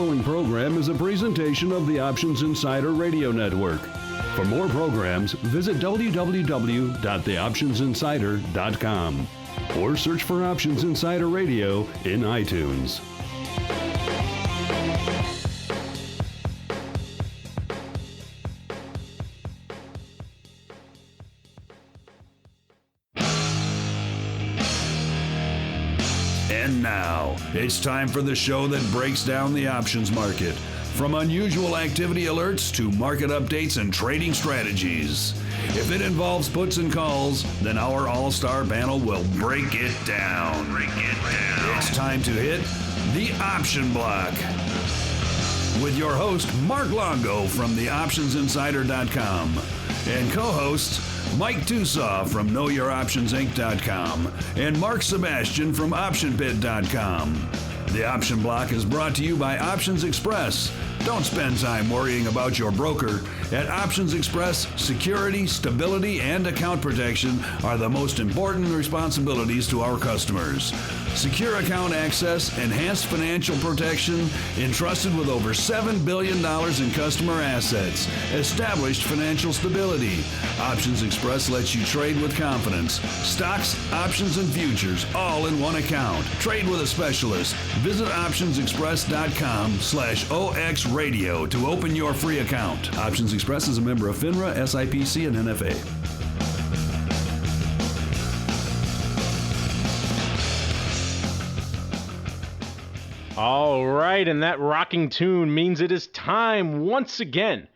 following program is a presentation of the Options Insider Radio Network. For more programs, visit www.theoptionsinsider.com or search for Options Insider Radio in iTunes. And now, it's time for the show that breaks down the options market. From unusual activity alerts to market updates and trading strategies. If it involves puts and calls, then our all-star panel will break it down. It's time to hit the Option Block. With your host, Mark Longo from theoptionsinsider.com and co-hosts Mike Tusaw from KnowYourOptionsInc.com and Mark Sebastian from OptionPit.com. The Option Block is brought to you by Options Express. Don't spend time worrying about your broker. At Options Express, security, stability, and account protection are the most important responsibilities to our customers. Secure account access, enhanced financial protection, entrusted with over $7 billion in customer assets, established financial stability. Options Express lets you trade with confidence. Stocks, options, and futures, all in one account. Trade with a specialist. Visit optionsexpress.com/OXradio to open your free account. Options Express is a member of FINRA, SIPC, and NFA. All right, and that rocking tune means it is time once again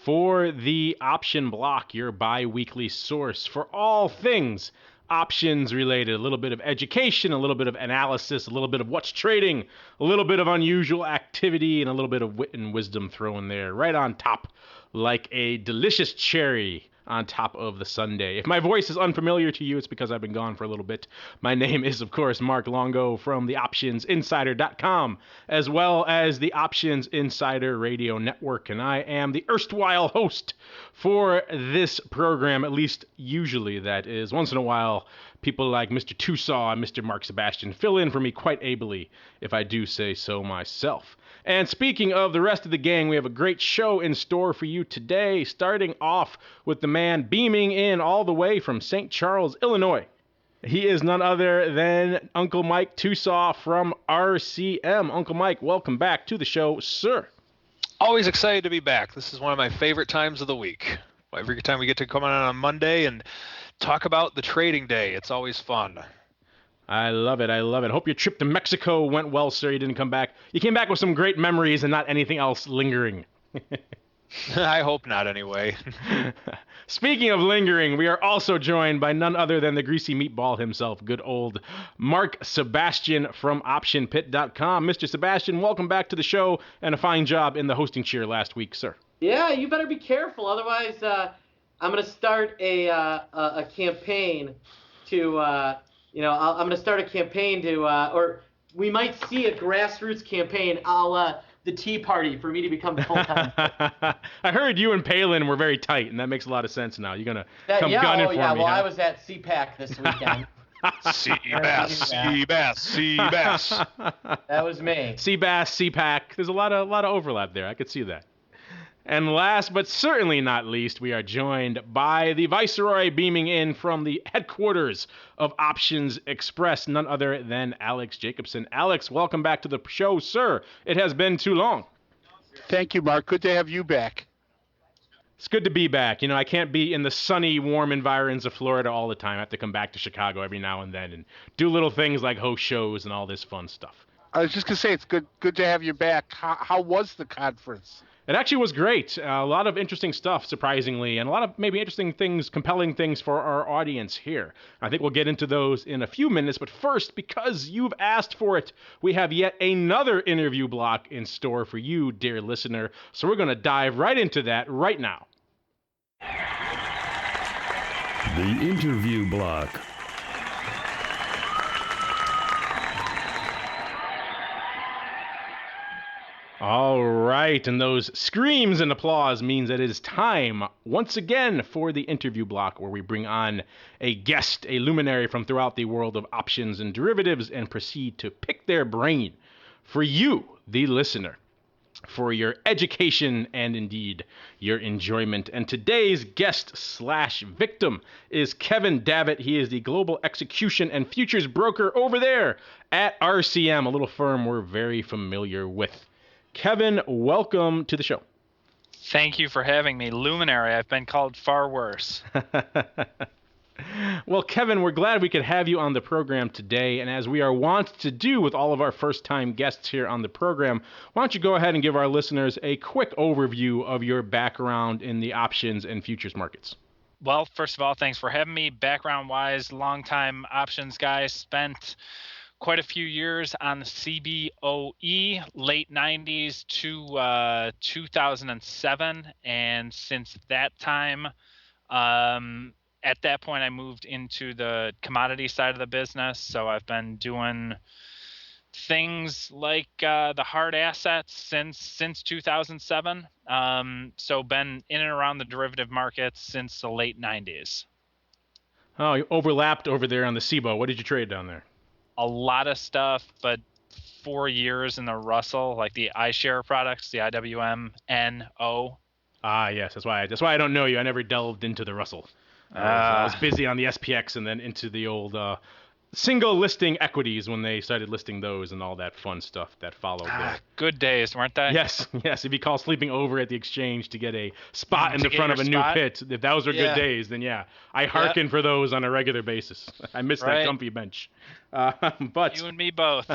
for the Option Block, your bi-weekly source for all things options related. A little bit of education, a little bit of analysis, a little bit of what's trading, a little bit of unusual activity, and a little bit of wit and wisdom thrown there right on top like a delicious cherry on top of the sundae. If my voice is unfamiliar to you, it's because I've been gone for a little bit. My name is, of course, Mark Longo from the OptionsInsider.com, as well as the Options Insider Radio Network, and I am the erstwhile host for this program, at least usually that is. Once in a while, people like Mr. Tusaw and Mr. Mark Sebastian fill in for me quite ably, if I do say so myself. And speaking of the rest of the gang, we have a great show in store for you today, starting off with the man beaming in all the way from St. Charles, Illinois. He is none other than Uncle Mike Tusaw from RCM. Uncle Mike, welcome back to the show, sir. Always excited to be back. This is one of my favorite times of the week. Every time we get to come on Monday and talk about the trading day, it's always fun. I love it. I love it. Hope your trip to Mexico went well, sir. You didn't come back. You came back with some great memories and not anything else lingering. I hope not, anyway. Speaking of lingering, we are also joined by none other than the greasy meatball himself, good old Mark Sebastian from OptionPit.com. Mr. Sebastian, welcome back to the show, and a fine job in the hosting chair last week, sir. Yeah, you better be careful. Otherwise, I'm going to start a campaign to... I'm going to start a campaign to, or we might see a grassroots campaign a la the Tea Party for me to become full-time. I heard you and Palin were very tight, and that makes a lot of sense now. You're going to come gunning for me, well, huh? I was at CPAC this weekend. Seabass. That was me. Seabass, CPAC. There's a lot of overlap there. I could see that. And last but certainly not least, we are joined by the Viceroy beaming in from the headquarters of Options Express, none other than Alex Jacobson. Alex, welcome back to the show, sir. It has been too long. Thank you, Mark. Good to have you back. It's good to be back. I can't be in the sunny, warm environs of Florida all the time. I have to come back to Chicago every now and then and do little things like host shows and all this fun stuff. I was just going to say, it's good to have you back. How was the conference? It actually was great. A lot of interesting stuff, surprisingly, and a lot of maybe interesting things, compelling things for our audience here. I think we'll get into those in a few minutes, but first, because you've asked for it, we have yet another interview block in store for you, dear listener. So we're going to dive right into that right now. The interview block. All right, and those screams and applause means that it is time once again for the interview block, where we bring on a guest, a luminary from throughout the world of options and derivatives, and proceed to pick their brain for you, the listener. for your education and indeed your enjoyment. And today's guest/victim is Kevin Davitt. He is the global execution and futures broker over there at RCM, a little firm we're very familiar with. Kevin, welcome to the show. Thank you for having me. Luminary, I've been called far worse. Well, Kevin, we're glad we could have you on the program today. And as we are wont to do with all of our first-time guests here on the program, why don't you go ahead and give our listeners a quick overview of your background in the options and futures markets? Well, first of all, thanks for having me. Background-wise, longtime options guy, spent quite a few years on the CBOE, late 90s to 2007. And since that time, at that point, I moved into the commodity side of the business. So I've been doing things like the hard assets since 2007. So been in and around the derivative markets since the late 90s. Oh, you overlapped over there on the CBOE. What did you trade down there? A lot of stuff, but 4 years in the Russell, like the iShare products, the IWM-NO. Ah, yes, that's why I don't know you. I never delved into the Russell. I was busy on the SPX and then into the old single listing equities when they started listing those and all that fun stuff that followed there. Good days, weren't they? Yes. If you call sleeping over at the exchange to get a spot in the front of a spot. new pit, if those are good days, then I hearken for those on a regular basis. I miss that comfy bench. But you and me both.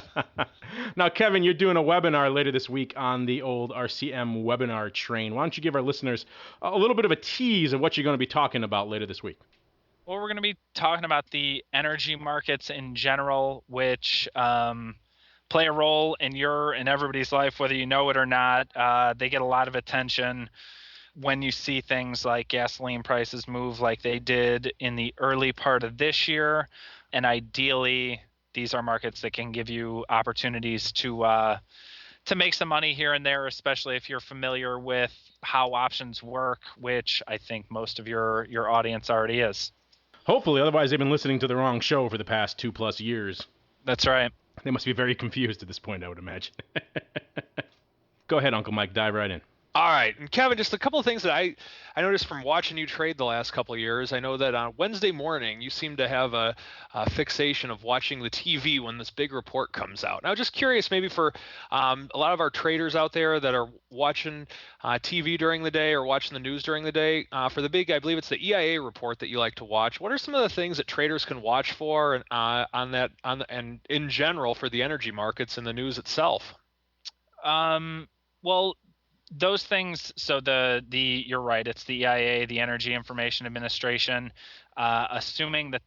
Now, Kevin, you're doing a webinar later this week on the old RCM webinar train. Why don't you give our listeners a little bit of a tease of what you're going to be talking about later this week? Well, we're going to be talking about the energy markets in general, which play a role in your and everybody's life, whether you know it or not. They get a lot of attention when you see things like gasoline prices move like they did in the early part of this year. And ideally, these are markets that can give you opportunities to make some money here and there, especially if you're familiar with how options work, which I think most of your audience already is. Hopefully, otherwise they've been listening to the wrong show for the past 2+ years. That's right. They must be very confused at this point, I would imagine. Go ahead, Uncle Mike, dive right in. All right, and Kevin, just a couple of things that I noticed from watching you trade the last couple of years. I know that on Wednesday morning you seem to have a fixation of watching the TV when this big report comes out. And I was just curious, maybe for a lot of our traders out there that are watching TV during the day or watching the news during the day, for the big, I believe it's the EIA report that you like to watch. What are some of the things that traders can watch for and in general for the energy markets and the news itself? Well, those things, so you're right, it's the EIA, the Energy Information Administration, assuming that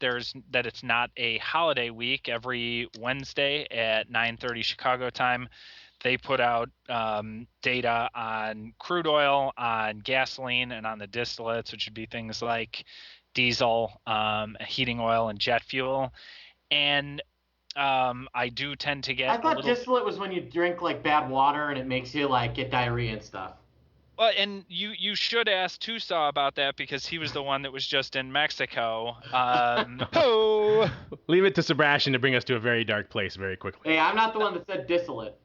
it's not a holiday week. Every Wednesday at 9:30 Chicago time, they put out data on crude oil, on gasoline, and on the distillates, which would be things like diesel, heating oil, and jet fuel. And I do tend to get. I thought distillate was when you drink like bad water and it makes you like get diarrhea and stuff. Well, and you should ask Tusa about that because he was the one that was just in Mexico. Leave it to Sebastian to bring us to a very dark place very quickly. Hey, I'm not the one that said distillate.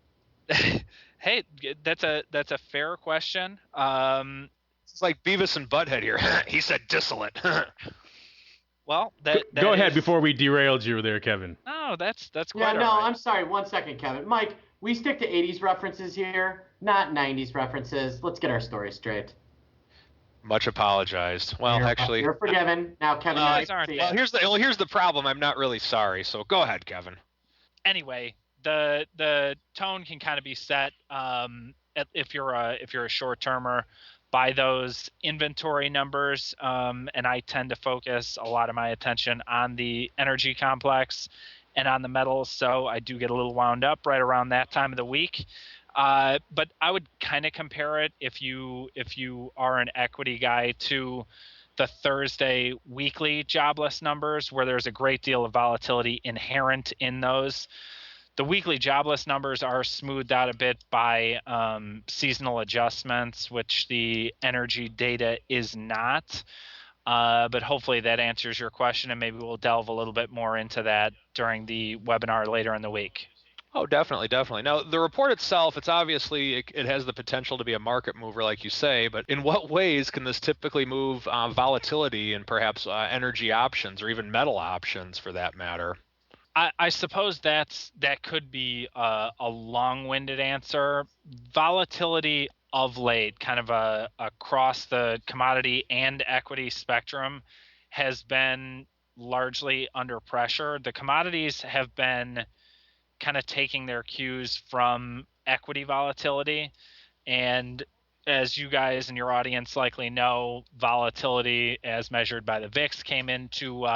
Hey, that's a fair question. It's like Beavis and Butthead here. He said distillate. Well, that go ahead before we derailed you there, Kevin. No, that's quite Yeah, no, all right. I'm sorry. 1 second, Kevin. Mike, we stick to 80s references here, not 90s references. Let's get our story straight. Much apologized. Well, actually, you're forgiven. Now, Kevin. Here's the problem. I'm not really sorry. So go ahead, Kevin. Anyway, the tone can kind of be set if you're a short termer by those inventory numbers, and I tend to focus a lot of my attention on the energy complex and on the metals, so I do get a little wound up right around that time of the week. But I would kind of compare it, if you are an equity guy, to the Thursday weekly jobless numbers, where there's a great deal of volatility inherent in those. The weekly jobless numbers are smoothed out a bit by seasonal adjustments, which the energy data is not. But hopefully that answers your question, and maybe we'll delve a little bit more into that during the webinar later in the week. Oh, definitely, definitely. Now, the report itself, it's obviously, it has the potential to be a market mover, like you say, but in what ways can this typically move volatility and perhaps energy options or even metal options for that matter? I suppose that could be a long-winded answer. Volatility of late, kind of across the commodity and equity spectrum, has been largely under pressure. The commodities have been kind of taking their cues from equity volatility. And as you guys and your audience likely know, volatility as measured by the VIX came into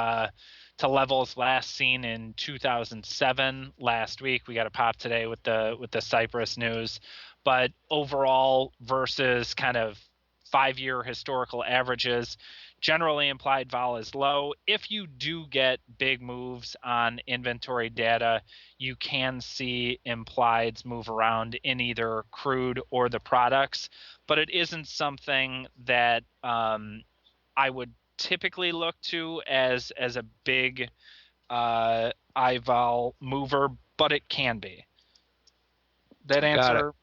to levels last seen in 2007 last week. We got a pop today with the Cypress news, but overall versus kind of 5-year historical averages, generally implied vol is low. If you do get big moves on inventory data, you can see implieds move around in either crude or the products, but it isn't something that I would typically look to as a big IVOL mover, but it can be. That answer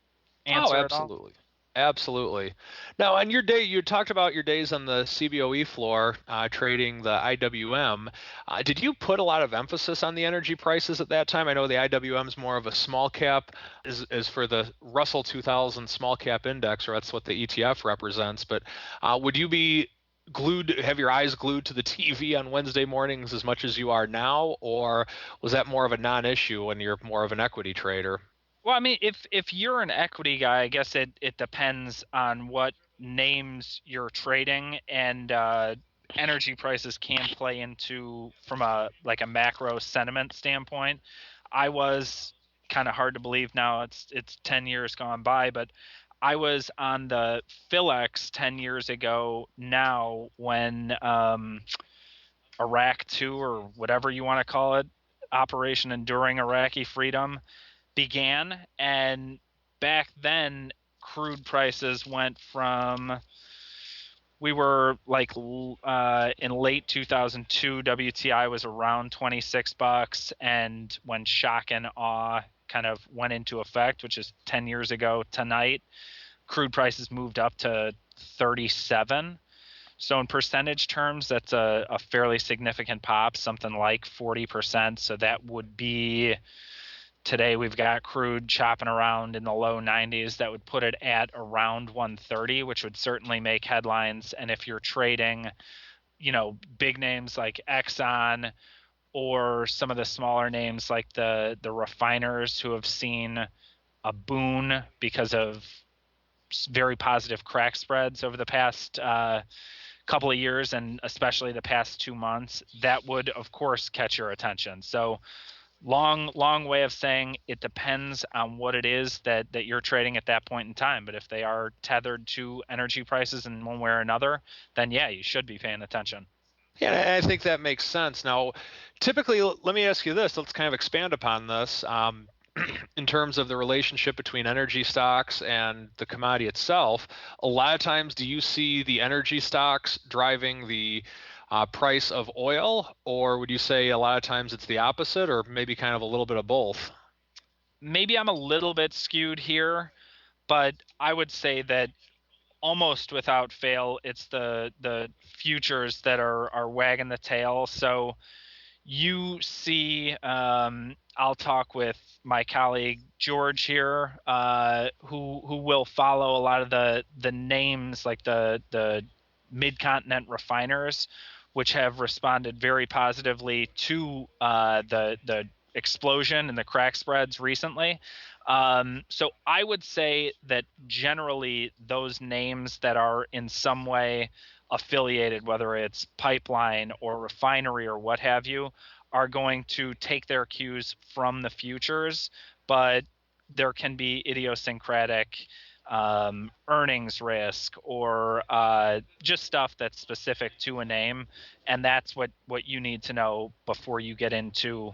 Oh, at all? absolutely. Absolutely. Now, on your day, you talked about your days on the CBOE floor trading the IWM. Did you put a lot of emphasis on the energy prices at that time? I know the IWM is more of a small cap, is for the Russell 2000 small cap index, or that's what the ETF represents. But would you be have your eyes glued to the TV on Wednesday mornings as much as you are now, or was that more of a non-issue when you're more of an equity trader? Well, I mean, if you're an equity guy, I guess it depends on what names you're trading, and energy prices can play into from a macro sentiment standpoint. I was kind of hard to believe now. It's 10 years gone by, but I was on the PhilX 10 years ago now when Iraq 2 or whatever you want to call it, Operation Enduring Iraqi Freedom, began. And back then, crude prices went from, we were in late 2002, WTI was around $26, and when shock and awe kind of went into effect, which is 10 years ago tonight, crude prices moved up to 37. So in percentage terms, that's a fairly significant pop, something like 40%. So that would be, today we've got crude chopping around in the low 90s. That would put it at around 130, which would certainly make headlines. And if you're trading, big names like Exxon or some of the smaller names like the refiners who have seen a boon because of very positive crack spreads over the past couple of years, and especially the past 2 months, that would of course catch your attention. So long way of saying it depends on what it is that you're trading at that point in time. But if they are tethered to energy prices in one way or another, then yeah, you should be paying attention. Yeah, I think that makes sense. Now, typically, let me ask you this. Let's kind of expand upon this. In terms of the relationship between energy stocks and the commodity itself, a lot of times do you see the energy stocks driving the price of oil, or would you say a lot of times it's the opposite, or maybe kind of a little bit of both? Maybe I'm a little bit skewed here, but I would say that almost without fail, it's the futures that are wagging the tail. So you see, I'll talk with my colleague George here, who will follow a lot of the names like the mid-continent refiners, which have responded very positively to the explosion in the crack spreads recently. So I would say that generally those names that are in some way affiliated, whether it's pipeline or refinery or what have you, are going to take their cues from the futures, but there can be idiosyncratic earnings risk or just stuff that's specific to a name, and that's what you need to know before you get into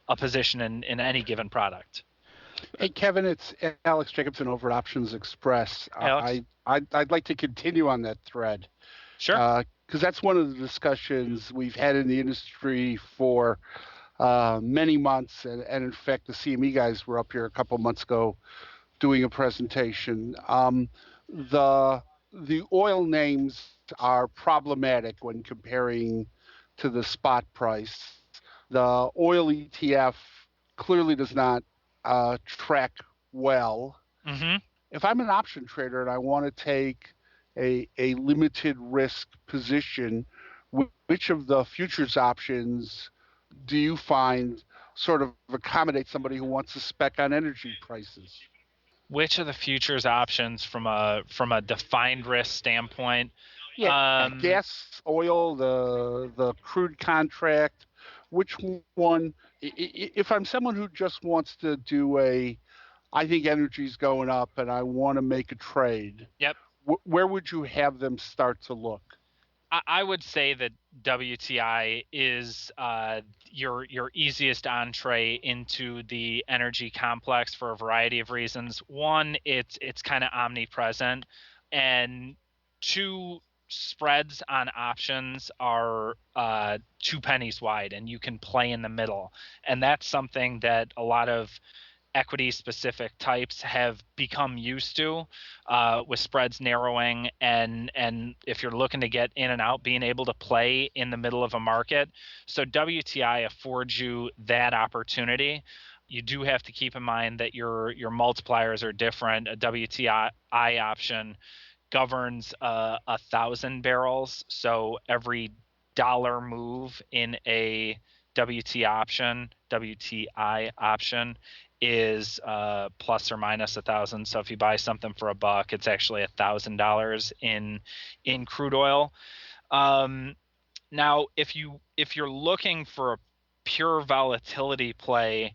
a position in any given product. Hey, Kevin, it's Alex Jacobson over at Options Express. Alex? I'd like to continue on that thread. Sure. Because that's one of the discussions we've had in the industry for many months, and in fact, the CME guys were up here a couple months ago doing a presentation. The oil names are problematic when comparing to the spot price. The oil ETF clearly does not track well. Mm-hmm. If I'm an option trader and I want to take a limited risk position, which of the futures options do you find sort of accommodate somebody who wants to spec on energy prices? Which of the futures options from a defined risk standpoint? Yeah, gas, oil, the crude contract. Which one? If I'm someone who just wants to do I think energy's going up and I want to make a trade. Yep. Where would you have them start to look? I would say that WTI is your easiest entree into the energy complex for a variety of reasons. One, it's kind of omnipresent, and two, spreads on options are 2 pennies wide, and you can play in the middle, and that's something that a lot of equity specific types have become used to, with spreads narrowing, and if you're looking to get in and out, being able to play in the middle of a market. So WTI affords you that opportunity. You do have to keep in mind that your multipliers are different. A WTI option governs 1,000 barrels, so every dollar move in a WTI option is plus or minus 1,000. So if you buy something for $1, it's actually $1,000 in crude oil. Now, if you're looking for a pure volatility play,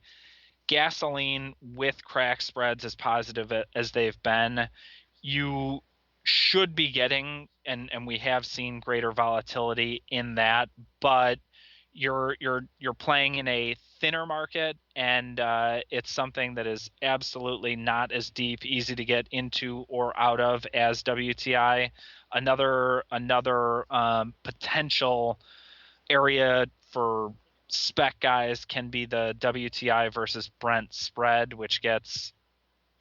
gasoline with crack spreads as positive as they've been, you should be getting, and we have seen greater volatility in that, but you're playing in a thinner market, and it's something that is absolutely not as deep, easy to get into or out of as WTI. Another potential area for spec guys can be the WTI versus Brent spread, which gets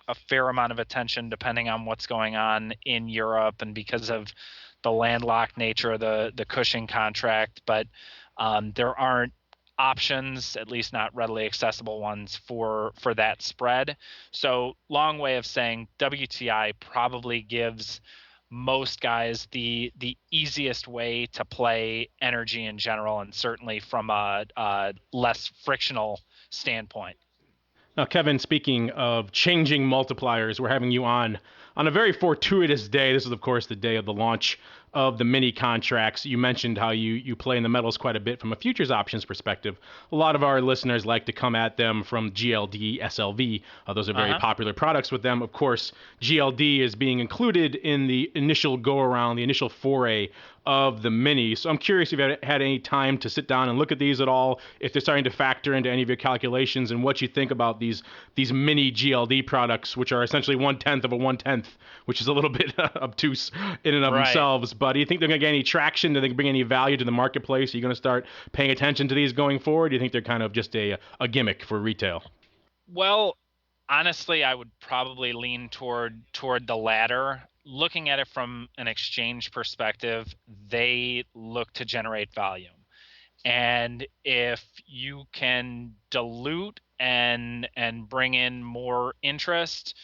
a fair amount of attention depending on what's going on in Europe and because of the landlocked nature of the Cushing contract. But there aren't options, at least not readily accessible ones, for that spread. So long way of saying WTI probably gives most guys the easiest way to play energy in general, and certainly from a less frictional standpoint. Now, Kevin, speaking of changing multipliers, we're having you on a very fortuitous day. This is, of course, the day of the launch of the mini contracts. You mentioned how you play in the metals quite a bit from a futures options perspective. A lot of our listeners like to come at them from GLD, SLV. Those are very popular products with them. Of course, GLD is being included in the initial go-around, the initial foray of the mini. So I'm curious if you had any time to sit down and look at these at all, if they're starting to factor into any of your calculations, and what you think about these mini GLD products, which are essentially 1/10 of a 1/10, which is a little bit obtuse in and of themselves. But do you think they're going to get any traction? Do they bring any value to the marketplace? Are you going to start paying attention to these going forward? Do you think they're kind of just a gimmick for retail? Well, honestly, I would probably lean toward the latter. Looking at it from an exchange perspective, they look to generate volume. And if you can dilute and bring in more interest,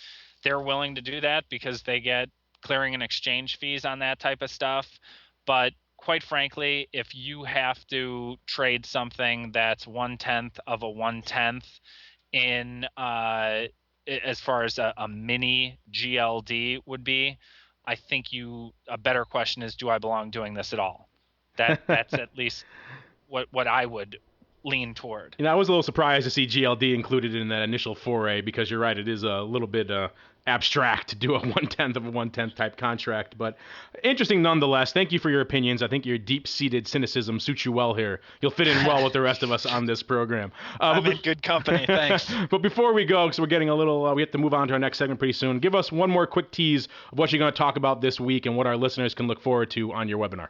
they're willing to do that because they get clearing and exchange fees on that type of stuff. But quite frankly, if you have to trade something that's 1/10 of a 1/10 in as far as a mini GLD would be, I think a better question is, do I belong doing this at all? That's at least what I would lean toward. I was a little surprised to see GLD included in that initial foray, because you're right, it is a little bit abstract to do a 1/10 of a 1/10 type contract, but interesting nonetheless. Thank you for your opinions. I think your deep-seated cynicism suits you well here. You'll fit in well with the rest of us on this program. I'm in good company. Thanks. But before we go, because we're getting a little, we have to move on to our next segment pretty soon. Give us one more quick tease of what you're going to talk about this week and what our listeners can look forward to on your webinar.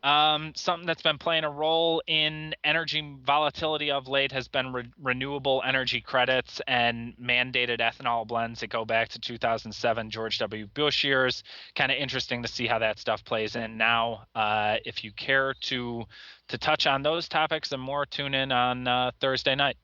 Something that's been playing a role in energy volatility of late has been renewable energy credits and mandated ethanol blends that go back to 2007 George W. Bush years. Kind of interesting to see how that stuff plays in now. If you care to touch on those topics and more, tune in on Thursday night.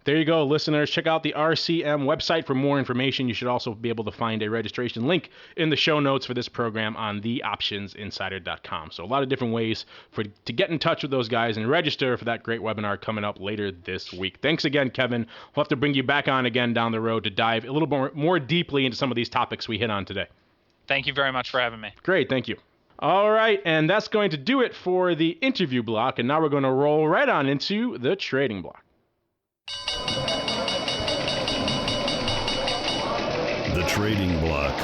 There you go, listeners. Check out the RCM website for more information. You should also be able to find a registration link in the show notes for this program on theoptionsinsider.com. So a lot of different ways to get in touch with those guys and register for that great webinar coming up later this week. Thanks again, Kevin. We'll have to bring you back on again down the road to dive a little more deeply into some of these topics we hit on today. Thank you very much for having me. Great, thank you. All right, and that's going to do it for the interview block, and now we're going to roll right on into the trading block. The trading block.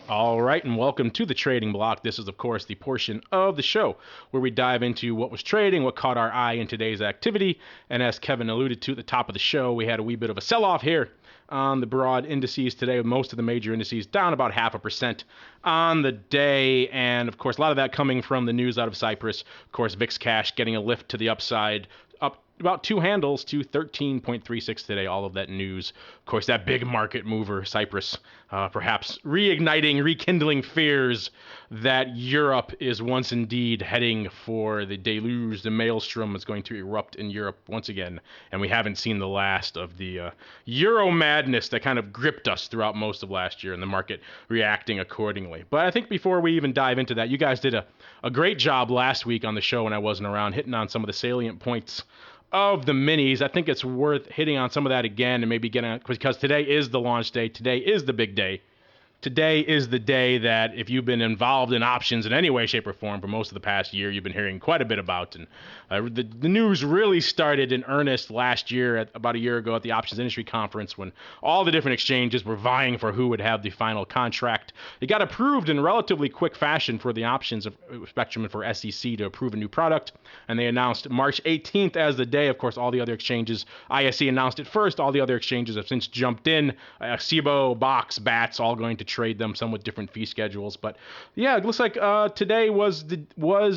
All right, and welcome to the trading block. This is, of course, the portion of the show where we dive into what was trading, what caught our eye in today's activity. And as Kevin alluded to at the top of the show, we had a wee bit of a sell-off here on the broad indices today, with most of the major indices down about 0.5% on the day. And, of course, a lot of that coming from the news out of Cypress. Of course, VIX cash getting a lift to the upside, up about 2 handles to 13.36 today. All of that news. Of course, that big market mover, Cypress, perhaps rekindling fears that Europe is once indeed heading for the deluge. The maelstrom is going to erupt in Europe once again, and we haven't seen the last of the Euro madness that kind of gripped us throughout most of last year, and the market reacting accordingly. But I think before we even dive into that, you guys did a great job last week on the show when I wasn't around, hitting on some of the salient points of the minis. I think it's worth hitting on some of that again and maybe getting, because today is the launch day. Today is the big day. Today is the day that if you've been involved in options in any way, shape, or form for most of the past year, you've been hearing quite a bit about. And the news really started in earnest last year, about a year ago at the Options Industry Conference, when all the different exchanges were vying for who would have the final contract. It got approved in relatively quick fashion for the options spectrum and for SEC to approve a new product. And they announced March 18th as the day. Of course, all the other exchanges, ISE announced it first. All the other exchanges have since jumped in. SIBO, Box, BATS, all going to trade them, some with different fee schedules. But yeah, it looks like today was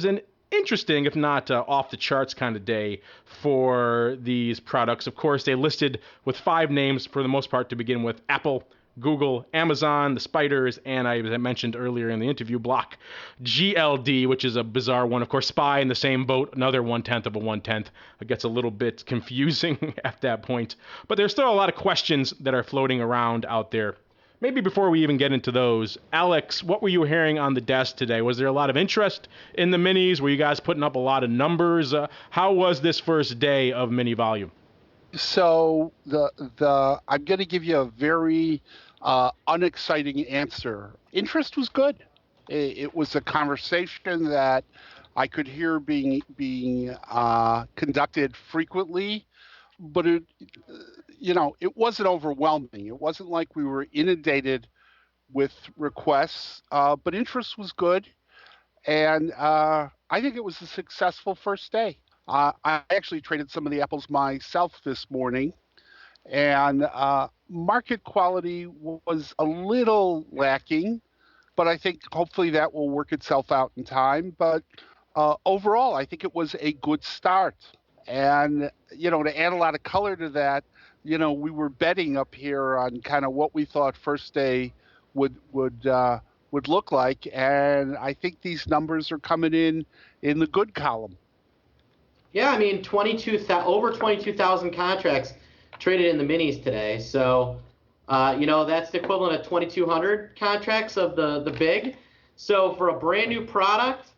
an interesting, if not off the charts kind of day for these products. Of course, they listed with 5 names for the most part to begin with: Apple, Google, Amazon, the Spiders, and as I mentioned earlier in the interview block, GLD, which is a bizarre one. Of course, SPY in the same boat, another 1/10 of a 1/10. It gets a little bit confusing at that point. But there's still a lot of questions that are floating around out there. Maybe before we even get into those, Alex, what were you hearing on the desk today? Was there a lot of interest in the minis? Were you guys putting up a lot of numbers? How was this first day of mini volume? So I'm going to give you a very unexciting answer. Interest was good. It was a conversation that I could hear being conducted frequently, but it wasn't overwhelming. It wasn't like we were inundated with requests, but interest was good. And I think it was a successful first day. I actually traded some of the apples myself this morning, and market quality was a little lacking, but I think hopefully that will work itself out in time. But overall, I think it was a good start. And, to add a lot of color to that, we were betting up here on kind of what we thought first day would look like, and I think these numbers are coming in the good column. Yeah, I mean, over 22,000 contracts traded in the minis today. So, that's the equivalent of 2,200 contracts of the big. So for a brand new product,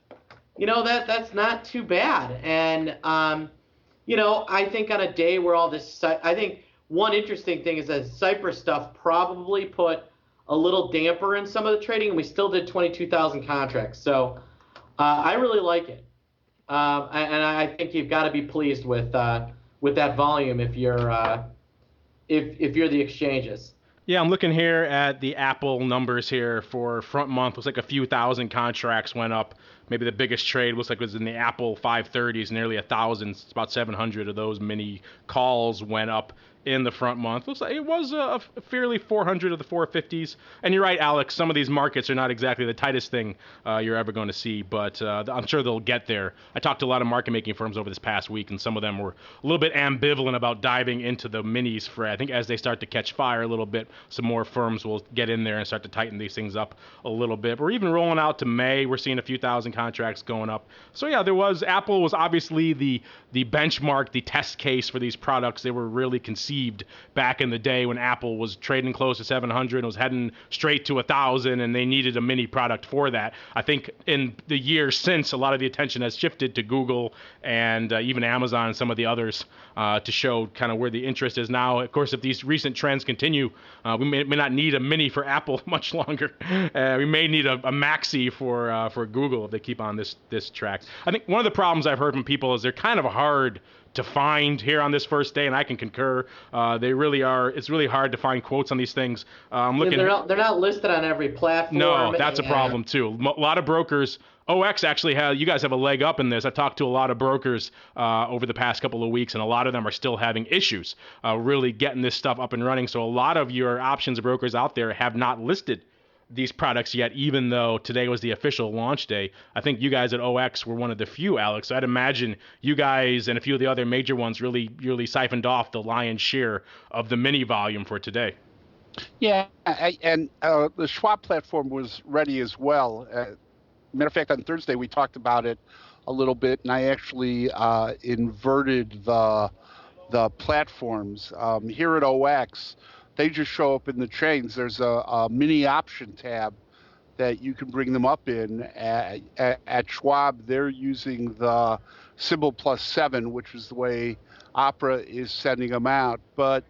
that's not too bad. And I think on a day where I think one interesting thing is that Cypress stuff probably put a little damper in some of the trading, and we still did 22,000 contracts. So I really like it. And I think you've got to be pleased with that volume if you're the exchanges. Yeah, I'm looking here at the Apple numbers here for front month. Looks like a few thousand contracts went up. Maybe the biggest trade looks like it was in the Apple 530s, nearly 1,000. It's about 700 of those mini calls went up in the front month. It was a fairly 400 of the 450s. And you're right, Alex, some of these markets are not exactly the tightest thing you're ever going to see, but I'm sure they'll get there. I talked to a lot of market making firms over this past week, and some of them were a little bit ambivalent about diving into the minis for, I think, as they start to catch fire a little bit, some more firms will get in there and start to tighten these things up a little bit. We're even rolling out to May. We're seeing a few thousand contracts going up. So yeah, Apple was obviously the benchmark, the test case for these products. They were really conceived back in the day when Apple was trading close to 700 and was heading straight to 1,000, and they needed a mini product for that. I think in the years since, a lot of the attention has shifted to Google and even Amazon and some of the others to show kind of where the interest is now. Of course, if these recent trends continue, we may not need a mini for Apple much longer. We may need a maxi for Google if they keep on this track. I think one of the problems I've heard from people is they're kind of hard to find here on this first day, and I can concur. They really are. It's really hard to find quotes on these things. I'm looking. They're not listed on every platform. No, that's a problem too. A lot of brokers. OX actually you guys have a leg up in this. I talked to a lot of brokers over the past couple of weeks, and a lot of them are still having issues really getting this stuff up and running. So a lot of your options brokers out there have not listed these products yet, even though today was the official launch day. I think you guys at OX were one of the few, Alex. So I'd imagine you guys and a few of the other major ones really siphoned off the lion's share of the mini volume for today. Yeah, and the Schwab platform was ready as well. Matter of fact, on Thursday we talked about it a little bit, and I actually inverted the platforms. Here at OX, they just show up in the chains. There's a mini option tab that you can bring them up in. At Schwab, they're using the symbol +7, which is the way Opera is sending them out. But,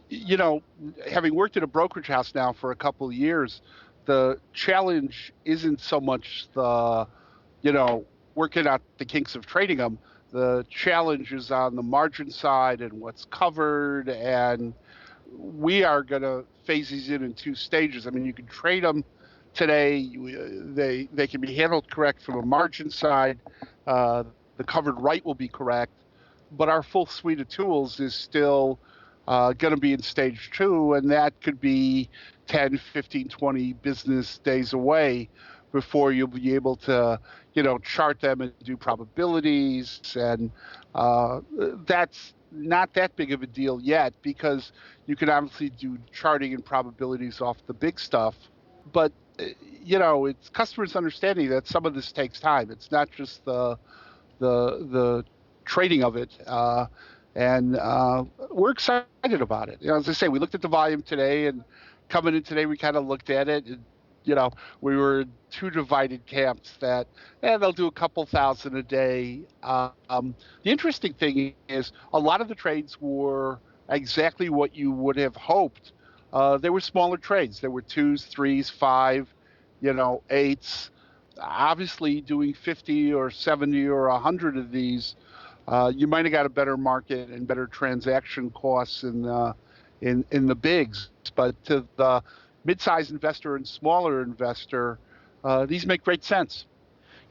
you know, having worked at a brokerage house now for a couple of years, the challenge isn't so much working out the kinks of trading them. The challenge is on the margin side and what's covered, and we are going to phase these in 2 stages. I mean, you can trade them today. They can be handled correct from a margin side. The covered right will be correct. But our full suite of tools is still going to be in stage 2, and that could be 10, 15, 20 business days away before you'll be able to, chart them and do probabilities. And that's not that big of a deal yet, because you can obviously do charting and probabilities off the big stuff. But, it's customers understanding that some of this takes time. It's not just the trading of it. And we're excited about it. As I say, we looked at the volume today, and coming in today, we kind of looked at it, and, we were in 2 divided camps that, they'll do a couple thousand a day. The interesting thing is a lot of the trades were exactly what you would have hoped. They were smaller trades. There were 2s, 3s, 5, 8s. Obviously, doing 50 or 70 or 100 of these, you might have got a better market and better transaction costs in the bigs. But to the mid-sized investor and smaller investor, these make great sense.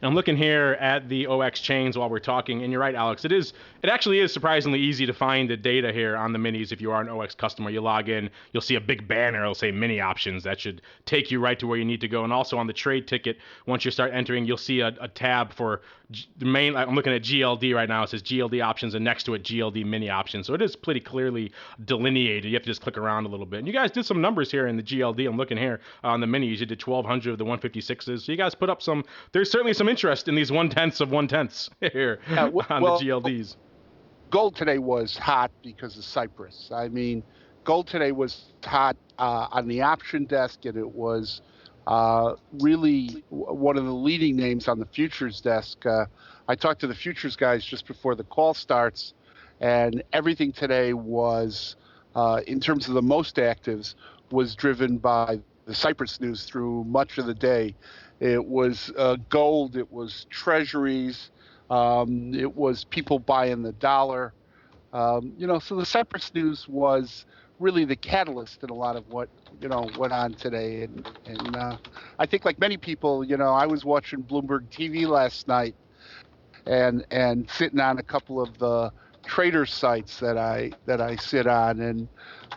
I'm looking here at the OX chains while we're talking, and you're right, Alex. It actually is surprisingly easy to find the data here on the minis. If you are an OX customer, you log in, you'll see a big banner. It'll say mini options. That should take you right to where you need to go. And also on the trade ticket, once you start entering, you'll see a tab for the main. I'm looking at GLD right now. It says GLD options, and next to it, GLD mini options. So it is pretty clearly delineated. You have to just click around a little bit. And you guys did some numbers here in the GLD. I'm looking here on the minis. You did 1,200 of the 156s. So you guys put up some. There's certainly some interest in these 1/10 of 1/10 here on the GLDs. Gold today was hot because of Cypress. I mean, gold today was hot on the option desk, and it was really one of the leading names on the futures desk. I talked to the futures guys just before the call starts, and everything today was, in terms of the most actives, was driven by the Cypress news through much of the day. It was gold, it was treasuries, it was people buying the dollar. So the Cypress news was really the catalyst in a lot of what, went on today. And I think, like many people, I was watching Bloomberg TV last night and sitting on a couple of the trader sites that I sit on, and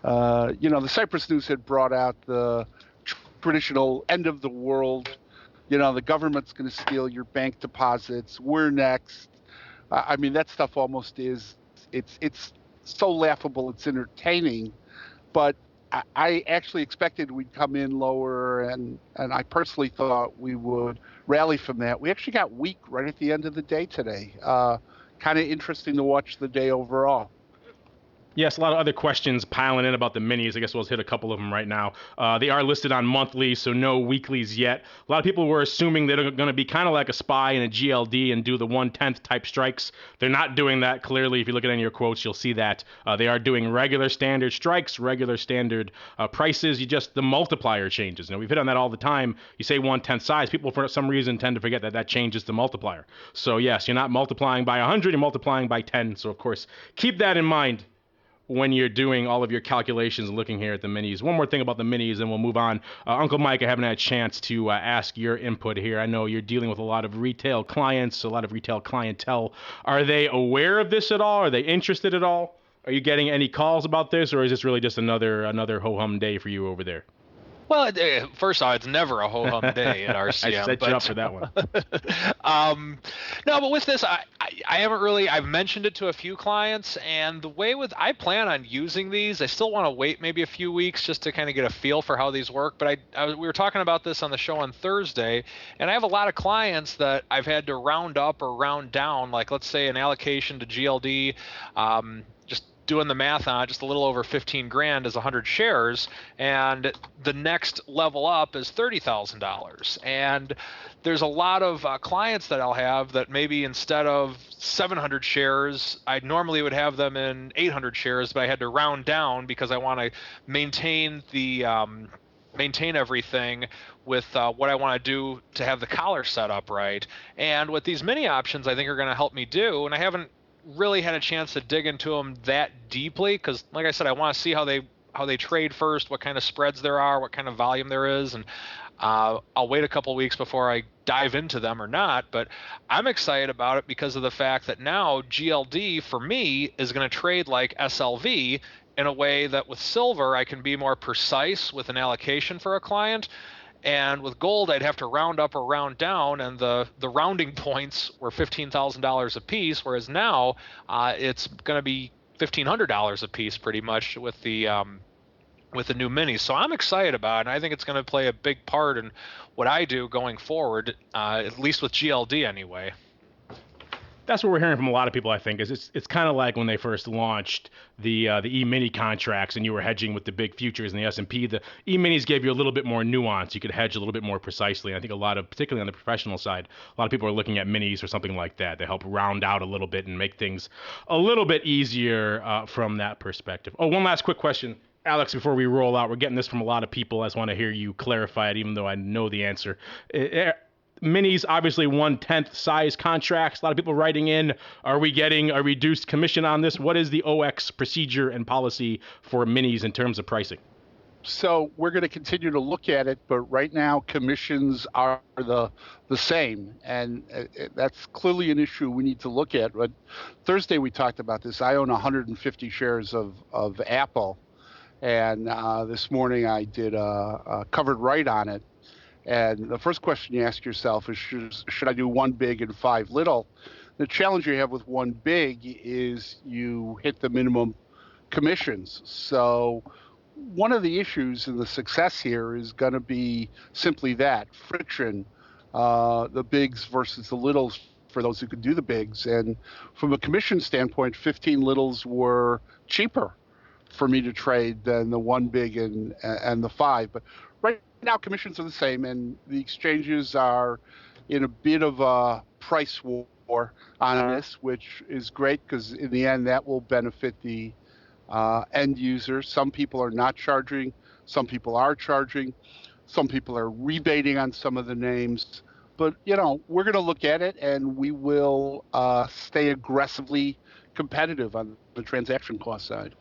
the Cypress News had brought out the traditional end of the world. The government's going to steal your bank deposits. We're next. I mean, that stuff almost is. It's so laughable. It's entertaining, but I actually expected we'd come in lower, and I personally thought we would rally from that. We actually got weak right at the end of the day today. Kind of interesting to watch the day overall. Yes, a lot of other questions piling in about the minis. I guess we'll hit a couple of them right now. They are listed on monthly, so no weeklies yet. A lot of people were assuming they're going to be kind of like a SPY and a GLD and do the 1/10 type strikes. They're not doing that. Clearly, if you look at any of your quotes, you'll see that. They are doing regular standard strikes, regular standard prices. The multiplier changes. We've hit on that all the time. You say 1/10 size. People, for some reason, tend to forget that changes the multiplier. So, yes, you're not multiplying by 100, you're multiplying by 10. So, of course, keep that in mind when you're doing all of your calculations and looking here at the minis. One more thing about the minis, and we'll move on. Uncle Mike, I haven't had a chance to ask your input here. I know you're dealing with a lot of retail clients, a lot of retail clientele. Are they aware of this at all? Are they interested at all? Are you getting any calls about this, or is this really just another ho-hum day for you over there? Well, first off, it's never a ho-hum day at RCM. I set you up for that one. No, but with this, I haven't really, I've mentioned it to a few clients, and the way I plan on using these, I still want to wait maybe a few weeks just to kind of get a feel for how these work, but we were talking about this on the show on Thursday, and I have a lot of clients that I've had to round up or round down, like let's say an allocation to GLD, doing the math on just a little over 15 grand is 100 shares, and the next level up is $30,000. And there's a lot of clients that I'll have that maybe instead of 700 shares, I normally would have them in 800 shares, but I had to round down because I want to maintain everything with what I want to do to have the collar set up right. And what these mini options I think are going to help me do, and I haven't really had a chance to dig into them that deeply because, like I said, I want to see how they trade first, what kind of spreads there are, what kind of volume there is, and I'll wait a couple weeks before I dive into them or not. But I'm excited about it because of the fact that now GLD for me is going to trade like SLV in a way that with silver I can be more precise with an allocation for a client. And with gold, I'd have to round up or round down, and the rounding points were $15,000 a piece, whereas now it's going to be $1,500 a piece pretty much with the new minis. So I'm excited about it, and I think it's going to play a big part in what I do going forward, at least with GLD anyway. That's what we're hearing from a lot of people, I think, is it's kind of like when they first launched the E-mini contracts and you were hedging with the big futures in the S&P. The E-minis gave you a little bit more nuance. You could hedge a little bit more precisely. I think particularly on the professional side, a lot of people are looking at minis or something like that. They help round out a little bit and make things a little bit easier from that perspective. Oh, one last quick question. Alex, before we roll out, we're getting this from a lot of people. I just want to hear you clarify it, even though I know the answer. Minis, obviously 1/10 size contracts. A lot of people writing in, are we getting a reduced commission on this? What is the OX procedure and policy for minis in terms of pricing? So we're going to continue to look at it, but right now commissions are the same, and that's clearly an issue we need to look at. But Thursday we talked about this. I own 150 shares of Apple, and this morning I did a covered write on it. And the first question you ask yourself is, should I do one big and five little? The challenge you have with one big is you hit the minimum commissions. So one of the issues in the success here is going to be simply that, friction, the bigs versus the littles for those who can do the bigs. And from a commission standpoint, 15 littles were cheaper for me to trade than the one big and the five. But right now commissions are the same, and the exchanges are in a bit of a price war on this, which is great because in the end that will benefit the end user. Some people are not charging, some people are charging, some people are rebating on some of the names. But we're going to look at it, and we will stay aggressively competitive on the transaction cost side.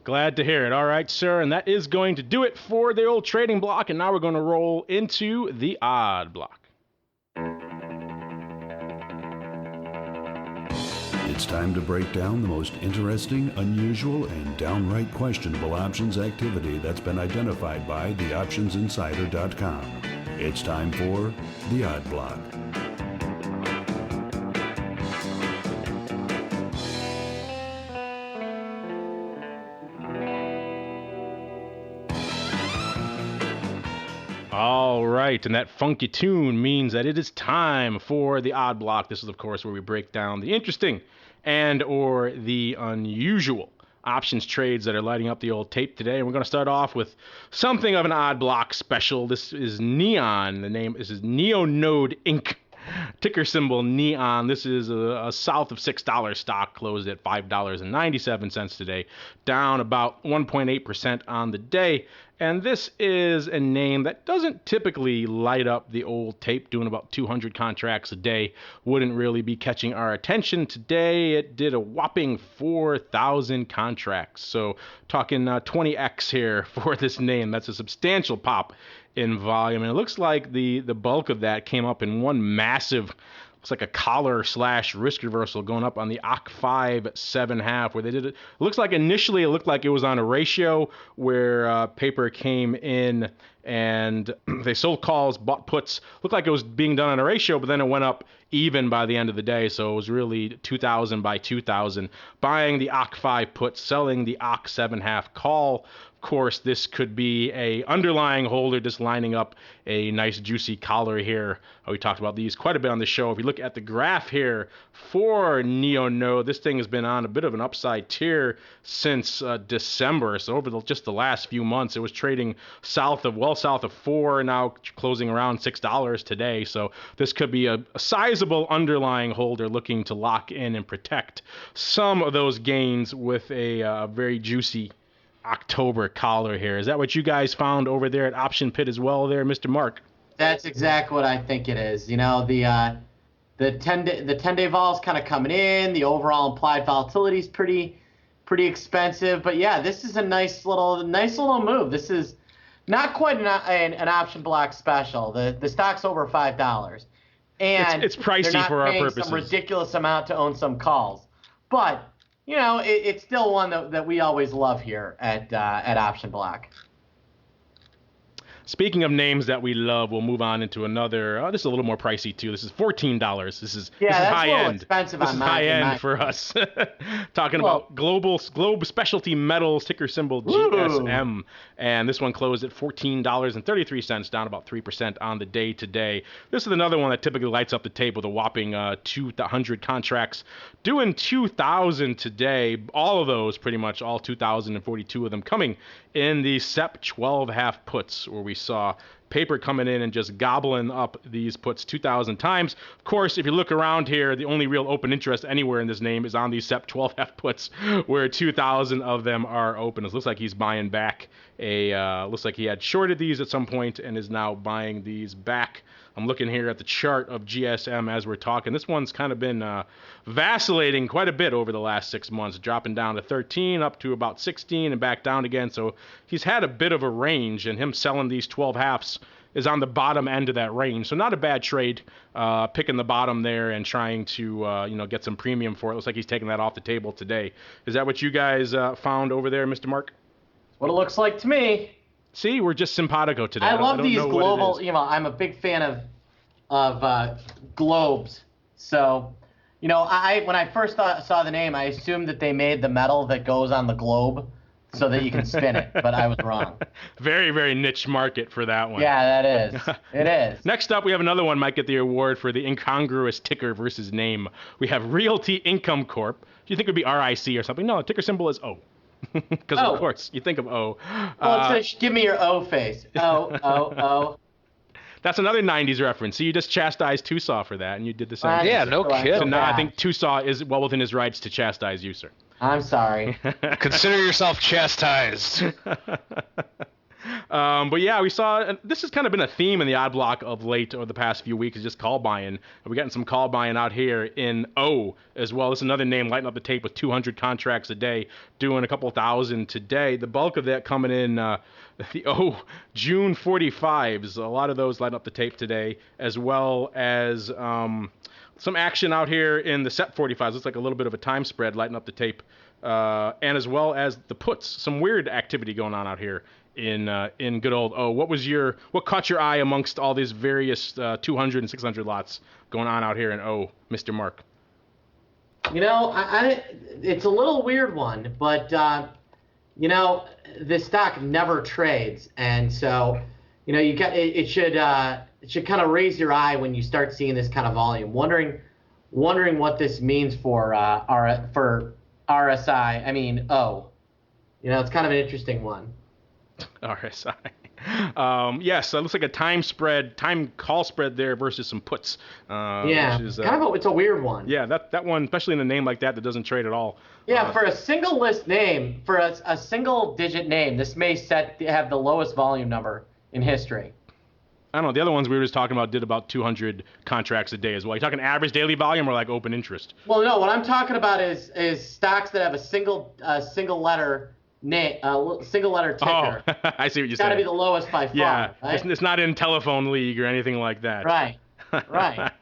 Glad to hear it. All right, sir. And that is going to do it for the old trading block. And now we're going to roll into the odd block. It's time to break down the most interesting, unusual, and downright questionable options activity that's been identified by theoptionsinsider.com. It's time for the Odd Block. All right, and that funky tune means that it is time for the Odd Block. This is, of course, where we break down the interesting and or the unusual options trades that are lighting up the old tape today. And we're going to start off with something of an Odd Block special. This is Neon. The name is Neonode Inc. Ticker symbol Neon. This is a south of $6 stock, closed at $5.97 today, down about 1.8% on the day. And this is a name that doesn't typically light up the old tape, doing about 200 contracts a day. Wouldn't really be catching our attention. Today, it did a whopping 4,000 contracts. So talking 20x here for this name. That's a substantial pop in volume. And it looks like the bulk of that came up in one massive, looks like a collar / risk reversal going up on the OC5 7.5, where they did it. It looks like initially it looked like it was on a ratio where paper came in and they sold calls, bought puts. Looked like it was being done on a ratio, but then it went up even by the end of the day. So it was really 2,000 by 2,000. Buying the OC5 put, selling the OC 7.5 call. Of course, this could be a underlying holder just lining up a nice juicy collar here. We talked about these quite a bit on the show. If you look at the graph here for Neonode, this thing has been on a bit of an upside tier since December. So over just the last few months, it was trading south of 4, now closing around $6 today. So this could be a sizable underlying holder looking to lock in and protect some of those gains with a very juicy October collar here. Is that what you guys found over there at Option Pit as well there, Mr. Mark? That's exactly what I think it is. You know, the 10-day vol is kind of coming in. The overall implied volatility is pretty expensive. But yeah, this is a nice little move. This is not quite an option block special. The stock's over $5, and it's pricey they're not for our paying purposes. some ridiculous amount to own some calls, but you know, it's still one that we always love here at Option Block. Speaking of names that we love, we'll move on into another. This is a little more pricey too. This is $14. This is high end. Expensive this on is my, high end for us. Talking about Globe Specialty Metals, ticker symbol GSM, and this one closed at $14.33, down about 3% on the day today. This is another one that typically lights up the tape with a whopping 200 contracts, doing 2,000 today. All of those, pretty much all 2,042 of them, coming in the SEP 12.5 puts, where we saw paper coming in and just gobbling up these puts 2,000 times. Of course, if you look around here, the only real open interest anywhere in this name is on these SEP 12.5 puts, where 2,000 of them are open. It looks like he's buying back looks like he had shorted these at some point and is now buying these back. I'm looking here at the chart of GSM as we're talking. This one's kind of been vacillating quite a bit over the last 6 months, dropping down to 13, up to about 16, and back down again. So he's had a bit of a range, and him selling these 12.5s is on the bottom end of that range. So not a bad trade, picking the bottom there and trying to get some premium for it. Looks like he's taking that off the table today. Is that what you guys found over there, Mr. Mark? What it looks like to me. See, we're just simpatico today. I love these global, I'm a big fan of globes. So, when I first saw the name, I assumed that they made the metal that goes on the globe so that you can spin it, but I was wrong. Very, very niche market for that one. Yeah, that is. It is. Next up, we have another one might get the award for the incongruous ticker versus name. We have Realty Income Corp. Do you think it would be RIC or something? No, the ticker symbol is O. Because, of course, you think of O. Well, give me your O face. O. That's another 90s reference. So you just chastised Tusaw for that, and you did the same. Yeah, no kidding. So now I think Tusaw is well within his rights to chastise you, sir. I'm sorry. Consider yourself chastised. But yeah, we saw, this has kind of been a theme in the odd block of late or the past few weeks, is just call buying. We're getting some call buying out here in O as well. This is another name lighting up the tape with 200 contracts a day, doing a couple thousand today. The bulk of that coming in the O June 45s. A lot of those light up the tape today, as well as some action out here in the set 45s. Looks like a little bit of a time spread lighting up the tape, and as well as the puts. Some weird activity going on out here in good old O. What caught your eye amongst all these various 200 and 600 lots going on out here in O, Mr. Mark? It's a little weird one, but this stock never trades, and so it should kind of raise your eye when you start seeing this kind of volume. Wondering what this means for RSI. I mean O. It's kind of an interesting one. RSI. Yes, it looks like a time call spread there versus some puts. Yeah, which is, it's a weird one. Yeah, that one, especially in a name like that doesn't trade at all. Yeah, for a single list name, for a single digit name, this may have the lowest volume number in history. I don't know. The other ones we were just talking about did about 200 contracts a day as well. You talking average daily volume or like open interest? Well, no. What I'm talking about is stocks that have a single letter name, single letter ticker. Oh, I see what you're saying. It's got to be the lowest by far. Yeah, right? It's not in telephone league or anything like that. Right. Right.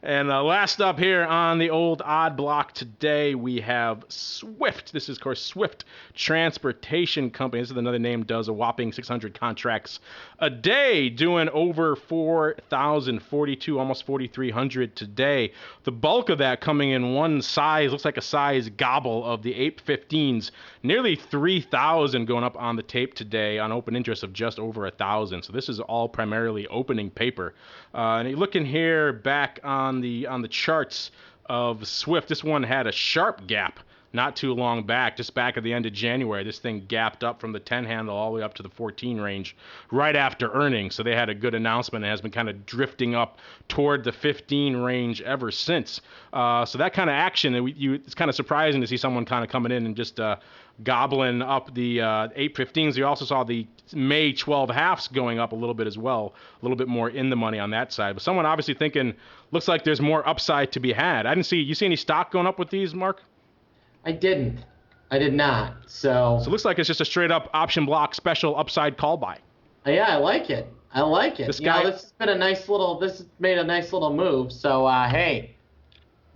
And last up here on the old odd block today, we have SWFT. This is, of course, Swift Transportation Company. This is another name, does a whopping 600 contracts a day, doing over 4,042, almost 4,300 today. The bulk of that coming in one size, looks like a size gobble of the 815s. Nearly 3,000 going up on the tape today on open interest of just over 1,000. So this is all primarily opening paper. And you're looking here back on the charts of Swift. This one had a sharp gap not too long back, just back at the end of January. This thing gapped up from the 10 handle all the way up to the 14 range right after earnings. So they had a good announcement and has been kind of drifting up toward the 15 range ever since. So that kind of action, it's kind of surprising to see someone kind of coming in and just gobbling up the 815s. You also saw the May 12 halves going up a little bit as well, a little bit more in the money on that side. But someone obviously thinking, looks like there's more upside to be had. You see any stock going up with these, Mark? I did not. So it looks like it's just a straight up option block special upside call buy. Yeah, I like it. This has made a nice little move. So hey,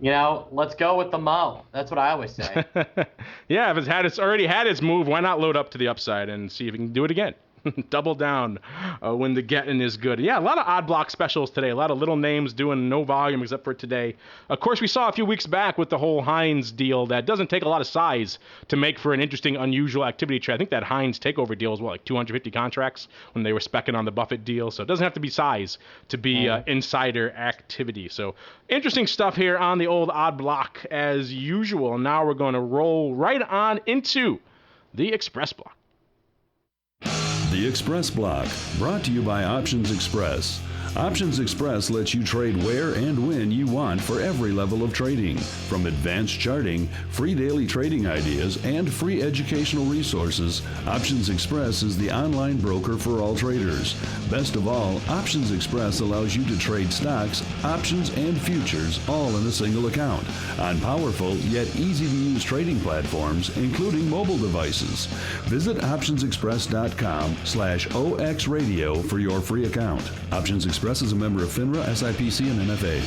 let's go with the mo. That's what I always say. Yeah, if it's already had its move, why not load up to the upside and see if it can do it again? Double down when the getting is good. Yeah, a lot of odd block specials today. A lot of little names doing no volume except for today. Of course, we saw a few weeks back with the whole Heinz deal that doesn't take a lot of size to make for an interesting, unusual activity trade. I think that Heinz takeover deal was like 250 contracts when they were speccing on the Buffett deal. So it doesn't have to be size to be insider activity. So interesting stuff here on the old odd block as usual. Now we're going to roll right on into the Xpress Block. The Xpress Block, brought to you by Options Express. Options Express lets you trade where and when you want for every level of trading. From advanced charting, free daily trading ideas, and free educational resources, Options Express is the online broker for all traders. Best of all, Options Express allows you to trade stocks, options, and futures all in a single account on powerful yet easy-to-use trading platforms, including mobile devices. Visit optionsexpress.com/OXradio for your free account. Options Express is a member of FINRA, SIPC, and NFA.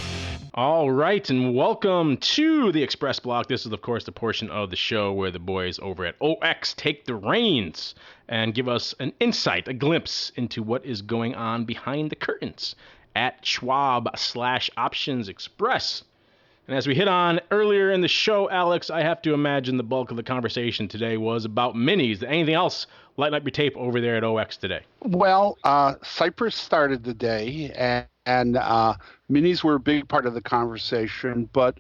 All right, and welcome to the Xpress Block. This is, of course, the portion of the show where the boys over at OX take the reins and give us an insight, a glimpse into what is going on behind the curtains at Schwab/Options Express. And as we hit on earlier in the show, Alex, I have to imagine the bulk of the conversation today was about minis. Anything else lighting up your tape over there at OX today? Well, Cypress started the day, and minis were a big part of the conversation. But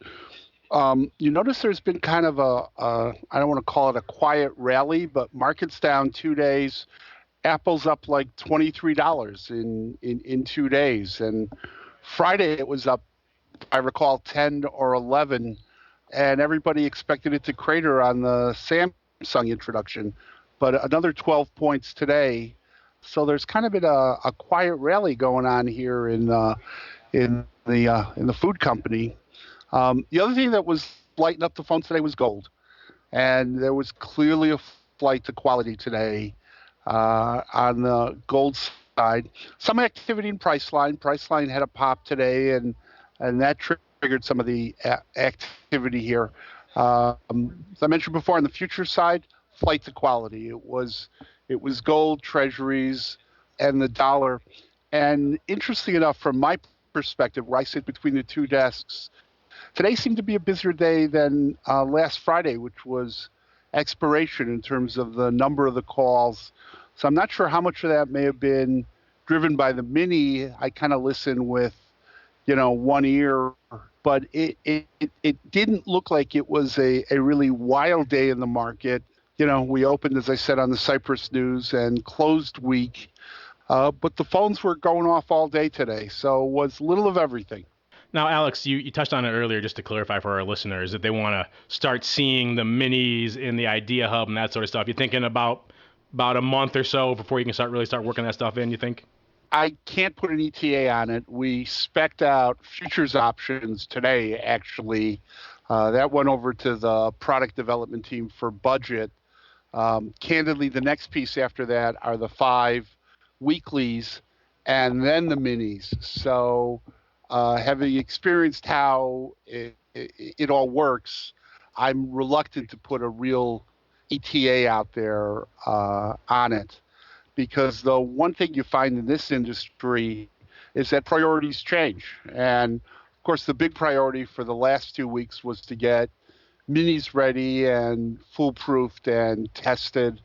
you notice there's been kind of I don't want to call it a quiet rally, but market's down 2 days. Apple's up like $23 in 2 days. And Friday it was up, I recall, 10 or 11, and everybody expected it to crater on the Samsung introduction. But another 12 points today. So there's kind of been a quiet rally going on here in the food company. The other thing that was lighting up the phone today was gold, and there was clearly a flight to quality today on the gold side. Some activity in Priceline. Priceline had a pop today, and that triggered some of the activity here. As I mentioned before, on the future side, flight to quality. It was gold, treasuries, and the dollar. And interesting enough, from my perspective, where I sit between the two desks, today seemed to be a busier day than last Friday, which was expiration in terms of the number of the calls. So I'm not sure how much of that may have been driven by the mini. I kind of listen with, one ear, but it didn't look like it was a really wild day in the market. We opened, as I said, on the Cypress news and closed week, but the phones were going off all day today, so it was little of everything. Now, Alex, you touched on it earlier, just to clarify for our listeners, that they want to start seeing the minis in the Idea Hub and that sort of stuff. You're thinking about a month or so before you can really start working that stuff in, you think? I can't put an ETA on it. We spec'd out futures options today, actually. That went over to the product development team for budget. Candidly, the next piece after that are the 5 weeklies and then the minis. So having experienced how it all works, I'm reluctant to put a real ETA out there on it, because the one thing you find in this industry is that priorities change. And of course, the big priority for the last 2 weeks was to get minis ready and foolproofed and tested.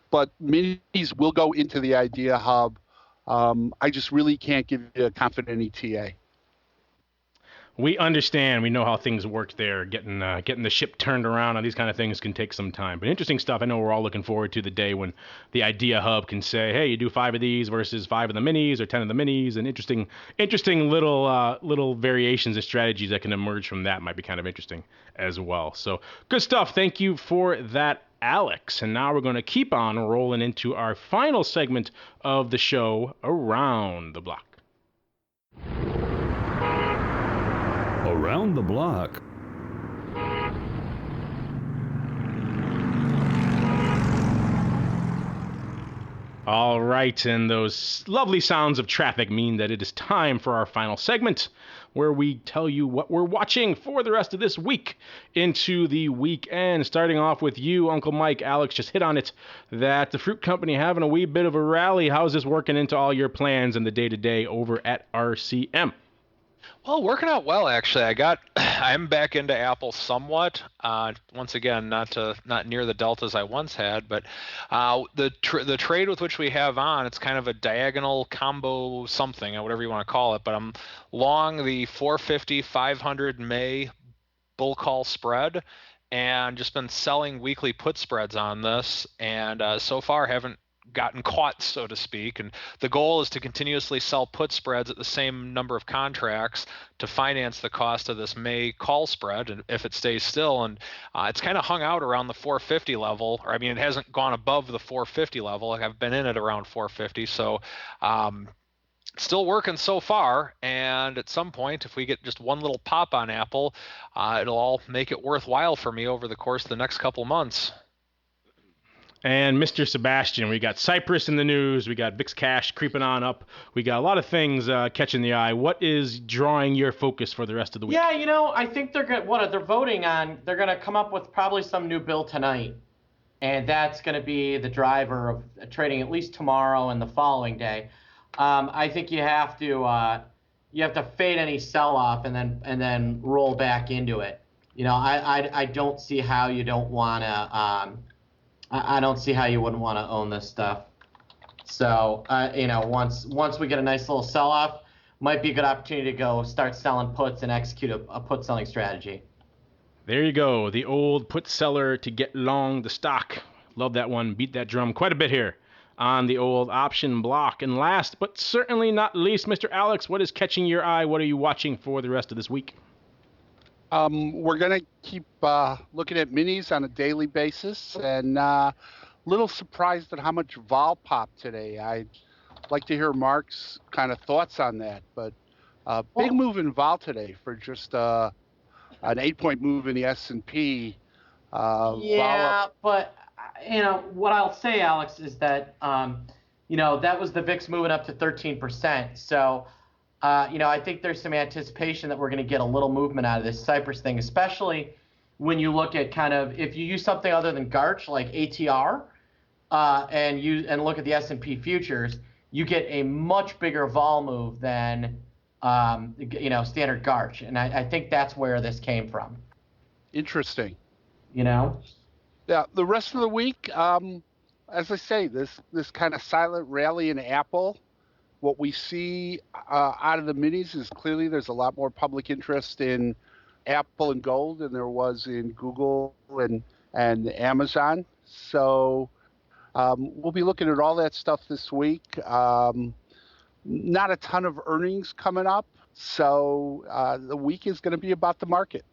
But minis will go into the Idea Hub. I just really can't give you a confident ETA. We understand. We know how things work there. Getting the ship turned around on these kind of things can take some time. But interesting stuff. I know we're all looking forward to the day when the Idea Hub can say, hey, you do 5 of these versus 5 of the minis or 10 of the minis. And interesting little variations and strategies that can emerge from that might be kind of interesting as well. So good stuff. Thank you for that, Alex. And now we're going to keep on rolling into our final segment of the show, Around the Block. Around the Block. All right, and those lovely sounds of traffic mean that it is time for our final segment, where we tell you what we're watching for the rest of this week into the weekend. Starting off with you, Uncle Mike. Alex just hit on it, that the fruit company having a wee bit of a rally. How's this working into all your plans and the day-to-day over at RCM? Well, working out well, actually. I'm back into Apple somewhat. Once again, not near the deltas I once had, but the trade with which we have on, it's kind of a diagonal combo something, whatever you want to call it. But I'm long the 450 500 May bull call spread, and just been selling weekly put spreads on this, and so far haven't gotten caught, so to speak. And the goal is to continuously sell put spreads at the same number of contracts to finance the cost of this May call spread, and if it stays still. And it's kind of hung out around the 450 level, or it hasn't gone above the 450 level. I've been in it around 450, so still working so far. And at some point, if we get just one little pop on Apple, it'll all make it worthwhile for me over the course of the next couple months. And Mr. Sebastian, we got Cypress in the news. We got VIX Cash creeping on up. We got a lot of things catching the eye. What is drawing your focus for the rest of the week? Yeah, I think they're voting on. They're going to come up with probably some new bill tonight, and that's going to be the driver of trading at least tomorrow and the following day. I think you have to fade any sell-off and then roll back into it. I don't see how you don't want to. I don't see how you wouldn't want to own this stuff. So, once we get a nice little sell-off, might be a good opportunity to go start selling puts and execute a put selling strategy. There you go. The old put seller to get long the stock. Love that one. Beat that drum quite a bit here on the old option block. And last but certainly not least, Mr. Alex, what is catching your eye? What are you watching for the rest of this week? We're going to keep looking at minis on a daily basis, and a little surprised at how much vol popped today. I'd like to hear Mark's kind of thoughts on that, but big move in vol today for just an 8-point move in the S&P. Yeah, but what I'll say, Alex, is that that was the VIX moving up to 13%. So I think there's some anticipation that we're going to get a little movement out of this Cypress thing, especially when you look at kind of if you use something other than Garch like ATR and look at the S&P futures, you get a much bigger vol move than standard Garch, and I think that's where this came from. Interesting. Yeah, the rest of the week, as I say, this kind of silent rally in Apple. What we see out of the minis is clearly there's a lot more public interest in Apple and Gold than there was in Google and Amazon. So we'll be looking at all that stuff this week. Not a ton of earnings coming up, so the week is going to be about the market.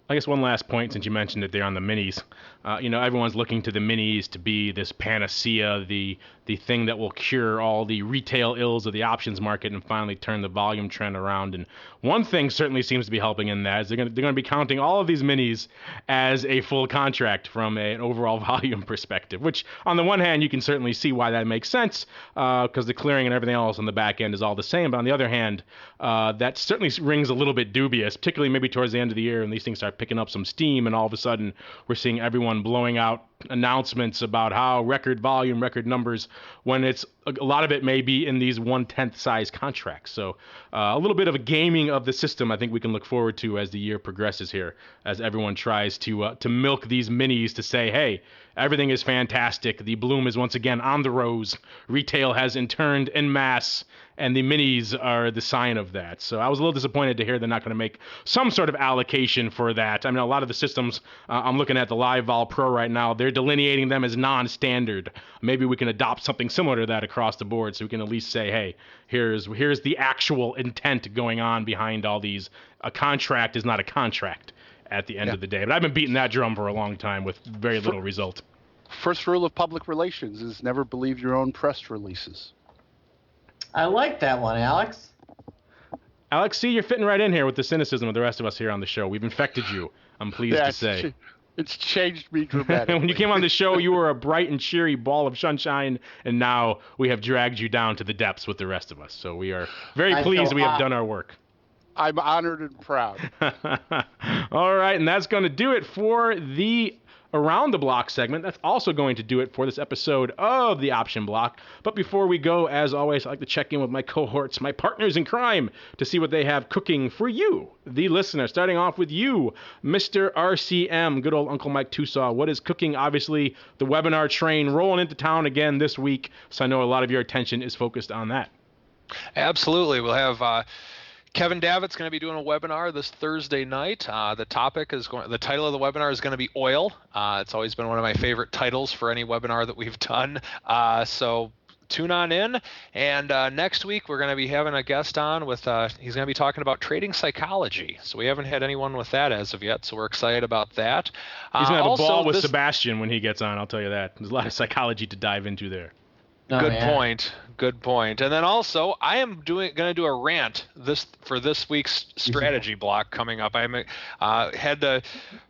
I guess one last point, since you mentioned that they're on the minis. Everyone's looking to the minis to be this panacea, the thing that will cure all the retail ills of the options market and finally turn the volume trend around. And one thing certainly seems to be helping in that is they're going to be counting all of these minis as a full contract from an overall volume perspective, which on the one hand, you can certainly see why that makes sense because the clearing and everything else on the back end is all the same. But on the other hand, that certainly rings a little bit dubious, particularly maybe towards the end of the year when these things start picking up some steam and all of a sudden we're seeing everyone blowing out announcements about how record volume, record numbers, when it's a lot of it may be in these 1/10 size contracts. So a little bit of a gaming of the system I think we can look forward to as the year progresses here, as everyone tries to milk these minis to say, hey, everything is fantastic. The bloom is once again on the rose. Retail has turned en masse, and the minis are the sign of that. So I was a little disappointed to hear they're not going to make some sort of allocation for that. I mean, a lot of the systems, I'm looking at the Live Vol Pro right now, they're delineating them as non-standard. Maybe we can adopt something similar to that across the board so we can at least say, hey, here's the actual intent going on behind all these. A contract is not a contract at the end of the day. But I've been beating that drum for a long time with very little result. First rule of public relations is never believe your own press releases. I like that one, Alex. Alex, see, you're fitting right in here with the cynicism of the rest of us here on the show. We've infected you, I'm pleased to say. It's changed me dramatically. When you came on the show, you were a bright and cheery ball of sunshine, and now we have dragged you down to the depths with the rest of us. So we are very pleased we have done our work. I'm honored and proud. All right, and that's going to do it for the Around the Block segment. That's also going to do it for this episode of the Option Block. But before we go, as always, I'd like to check in with my cohorts, my partners in crime, to see what they have cooking for you, the listener. Starting off with you, Mr. RCM, good old Uncle Mike Tusaw. What is cooking? Obviously, the webinar train rolling into town again this week, so I know a lot of your attention is focused on that. Absolutely. We'll have Kevin Davitt's going to be doing a webinar this Thursday night. The title of the webinar is going to be oil. It's always been one of my favorite titles for any webinar that we've done. So tune on in. And next week we're going to be having a guest on with, he's going to be talking about trading psychology. So we haven't had anyone with that as of yet. So we're excited about that. He's going to have a ball with Sebastian when he gets on. I'll tell you that. There's a lot of psychology to dive into there. Good point. And then also, I am going to do a rant for this week's strategy block coming up. I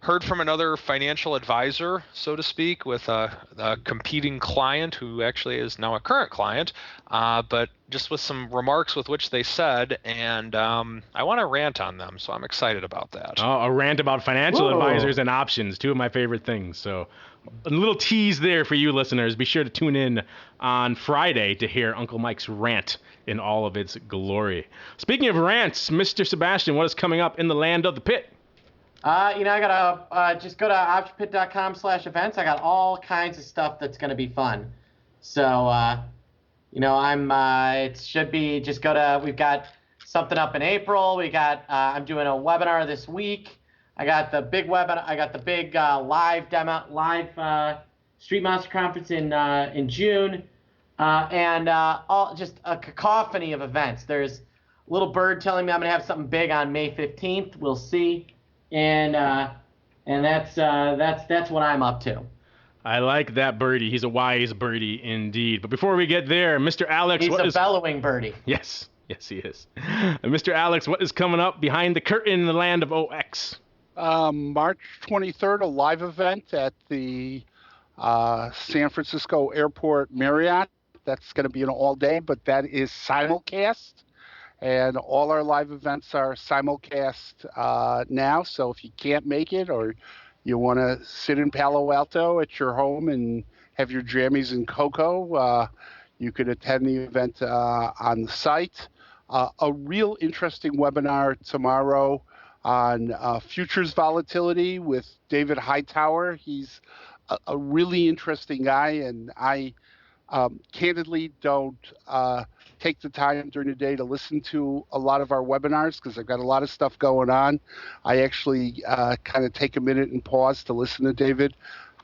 heard from another financial advisor, so to speak, with a competing client who actually is now a current client, but just with some remarks with which they said, and I want to rant on them, so I'm excited about that. Oh, a rant about financial advisors and options, two of my favorite things. So a little tease there for you listeners. Be sure to tune in on Friday to hear Uncle Mike's rant in all of its glory. Speaking of rants, Mr. Sebastian, what is coming up in the land of the pit? I gotta just go to optionpit.com/events. I got all kinds of stuff that's gonna be fun. So, it should be just go to. We've got something up in April. I'm doing a webinar this week. I got the big webinar. I got the big live Street Monster Conference in June, and just a cacophony of events. There's a little bird telling me I'm gonna have something big on May 15th. We'll see, and that's what I'm up to. I like that birdie. He's a wise birdie indeed. But before we get there, Mr. Alex, he's a bellowing birdie. Yes, he is. Mr. Alex, what is coming up behind the curtain in the land of OX? March 23rd, a live event at the San Francisco Airport Marriott. That's going to be an all day, but that is simulcast. And all our live events are simulcast now. So if you can't make it or you want to sit in Palo Alto at your home and have your jammies and cocoa, you could attend the event on the site. A real interesting webinar tomorrow on futures volatility with David Hightower. He's a really interesting guy, and I candidly don't take the time during the day to listen to a lot of our webinars because I've got a lot of stuff going on. I actually kind of take a minute and pause to listen to David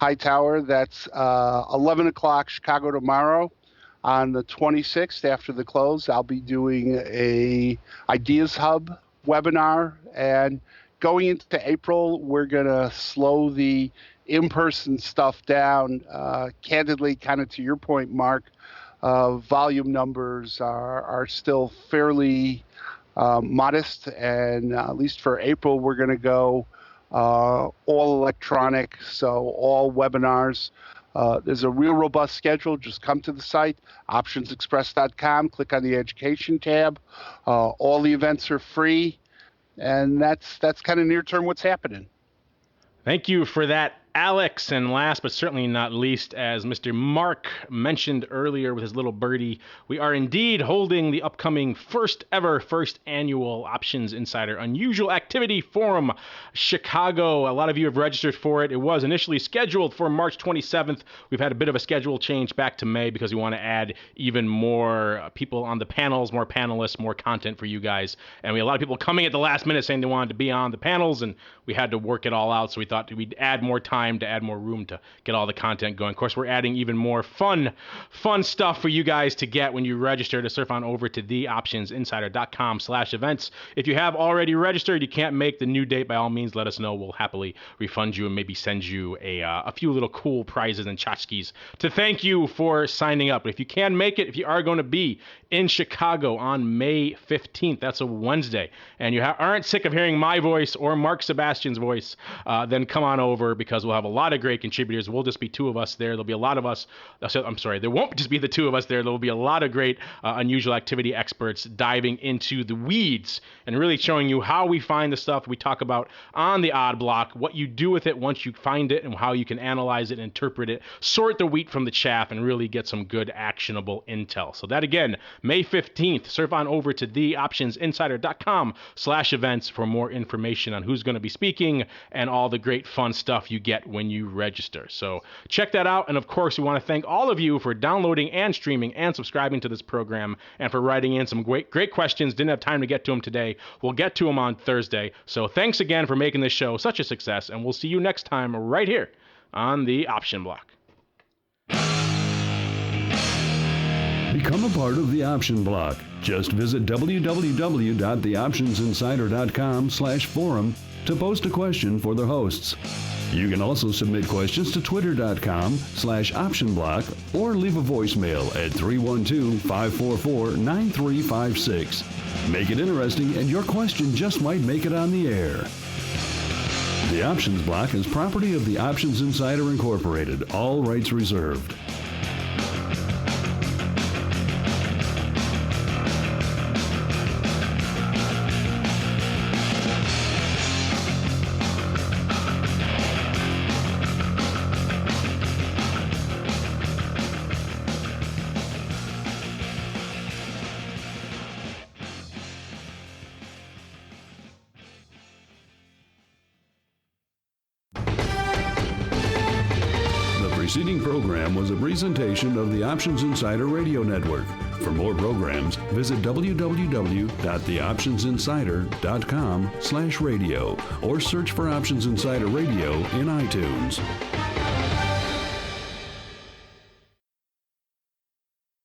Hightower. That's 11 o'clock Chicago tomorrow. On the 26th, after the close, I'll be doing a Ideas Hub webinar. And going into April, we're going to slow the in-person stuff down. Candidly, kind of to your point, Mark, volume numbers are still fairly modest. And at least for April, we're going to go all electronic, so all webinars. There's a real robust schedule. Just come to the site, optionsexpress.com, click on the education tab. All the events are free, and that's kind of near term what's happening. Thank you for that, Alex. And last but certainly not least, as Mr. Mark mentioned earlier with his little birdie, we are indeed holding the upcoming first annual Options Insider Unusual Activity Forum Chicago. A lot of you have registered for it. It was initially scheduled for March 27th. We've had a bit of a schedule change back to May because we want to add even more people on the panels, more panelists, more content for you guys. And we had a lot of people coming at the last minute saying they wanted to be on the panels, and we had to work it all out. So we thought we'd add more time to add more room to get all the content going. Of course, we're adding even more fun stuff for you guys to get when you register. To surf on over to theoptionsinsider.com/events. If you have already registered, you can't make the new date, by all means, let us know. We'll happily refund you and maybe send you a few little cool prizes and tchotchkes to thank you for signing up. But if you can make it, if you are going to be in Chicago on May 15th, that's a Wednesday, and you aren't sick of hearing my voice or Mark Sebastian's voice, then come on over, because we'll have a lot of great contributors. We'll just be two of us there. There'll be a lot of us. I'm sorry, there won't just be the two of us there. There'll be a lot of great unusual activity experts diving into the weeds and really showing you how we find the stuff we talk about on the odd block, what you do with it once you find it, and how you can analyze it, interpret it, sort the wheat from the chaff, and really get some good actionable intel. So that, again, May 15th, surf on over to theoptionsinsider.com/events for more information on who's going to be speaking and all the great fun stuff you get when you register. So check that out. And of course, we want to thank all of you for downloading and streaming and subscribing to this program, and for writing in some great questions. Didn't have time to get to them today. We'll get to them on Thursday. So thanks again for making this show such a success, and we'll see you next time right here on the Option Block. Become a part of the Option Block. Just visit www.theoptionsinsider.com/forum to post a question for the hosts. You can also submit questions to twitter.com/optionblock or leave a voicemail at 312-544-9356. Make it interesting, and your question just might make it on the air. The Options Block is property of the Options Insider Incorporated. All rights reserved. The preceding program was a presentation of the Options Insider Radio Network. For more programs, visit www.theoptionsinsider.com/radio or search for Options Insider Radio in iTunes.